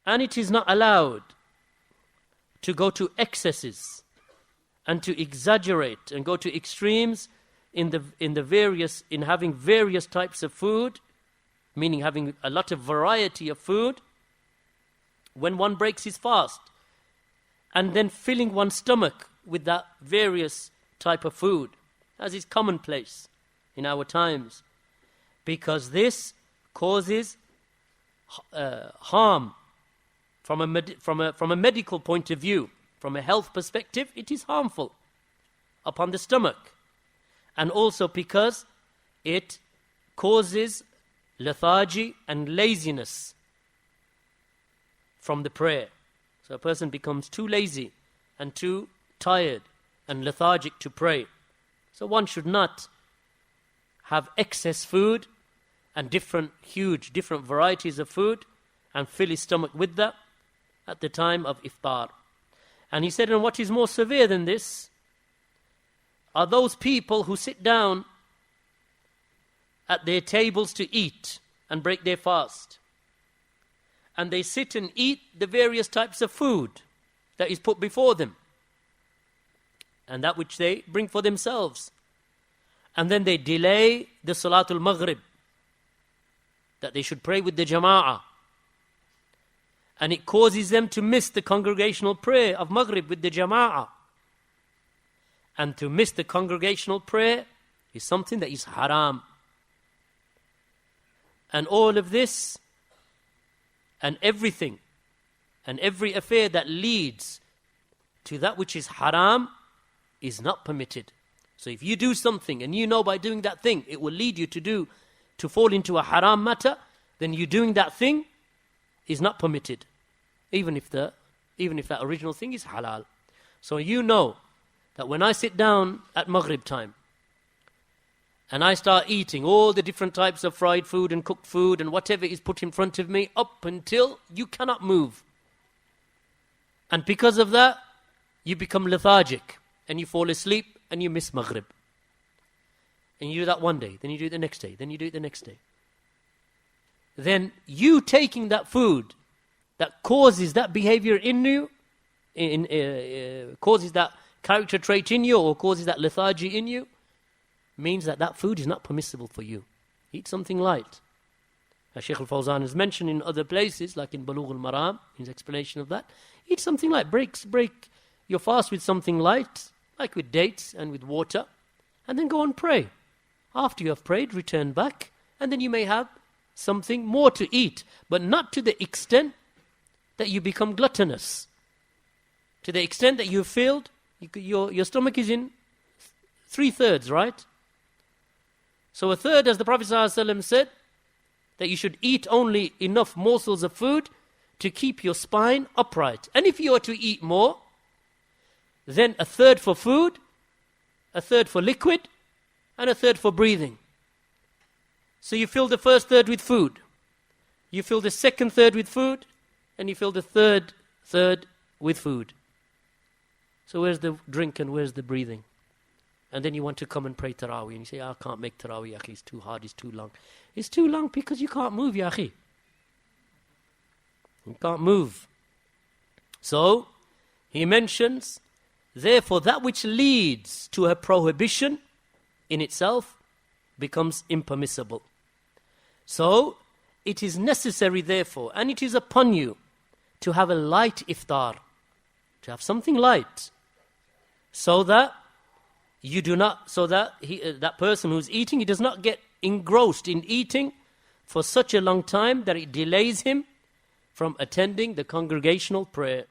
And it is not allowed to go to excesses and to exaggerate and go to extremes in having various types of food, meaning having a lot of variety of food when one breaks his fast, and then filling one's stomach with that various type of food, as is commonplace in our times, because this causes harm from a medical point of view. From a health perspective, it is harmful upon the stomach, and also because it causes lethargy and laziness from the prayer. So a person becomes too lazy and too tired and lethargic to pray. So one should not have excess food and different varieties of food and fill his stomach with that at the time of iftar. And he said, and what is more severe than this are those people who sit down at their tables to eat and break their fast. And they sit and eat the various types of food that is put before them, and that which they bring for themselves. And then they delay the Salatul Maghrib, that they should pray with the Jama'ah. And it causes them to miss the congregational prayer of Maghrib with the Jama'ah. And to miss the congregational prayer is something that is haram. And all of this and everything and every affair that leads to that which is haram is not permitted. So if you do something and you know by doing that thing it will lead you to fall into a haram matter, then you doing that thing is not permitted, even if that original thing is halal. So you know that when I sit down at Maghrib time and I start eating all the different types of fried food and cooked food and whatever is put in front of me up until you cannot move, and because of that you become lethargic and you fall asleep and you miss Maghrib, and you do that one day, then you do it the next day, then you do it the next day, then you taking that food that causes that behavior in you, causes that character trait in you, or causes that lethargy in you, means that that food is not permissible for you. Eat something light. As Shaykh al-Fawzan has mentioned in other places, like in Bulugh al-Maram, his explanation of that, eat something light. Break your fast with something light, like with dates and with water, and then go and pray. After you have prayed, return back, and then you may have something more to eat, but not to the extent that you become gluttonous. To the extent that you've filled, your stomach is in 3/3, right? So a third, as the Prophet ﷺ said, that you should eat only enough morsels of food to keep your spine upright. And if you are to eat more, then a third for food, a third for liquid, and a third for breathing. So you fill the first third with food, you fill the second third with food, and you fill the third with food. So where's the drink and where's the breathing? And then you want to come and pray Taraweeh, and you say, I can't make Taraweeh, Akhi, it's too hard, it's too long. It's too long because you can't move, ya Akhi. You can't move. So, he mentions, therefore that which leads to a prohibition in itself becomes impermissible. So, it is necessary therefore, and it is upon you, to have a light iftar, to have something light, so that that person who's eating, he does not get engrossed in eating for such a long time that it delays him from attending the congregational prayer.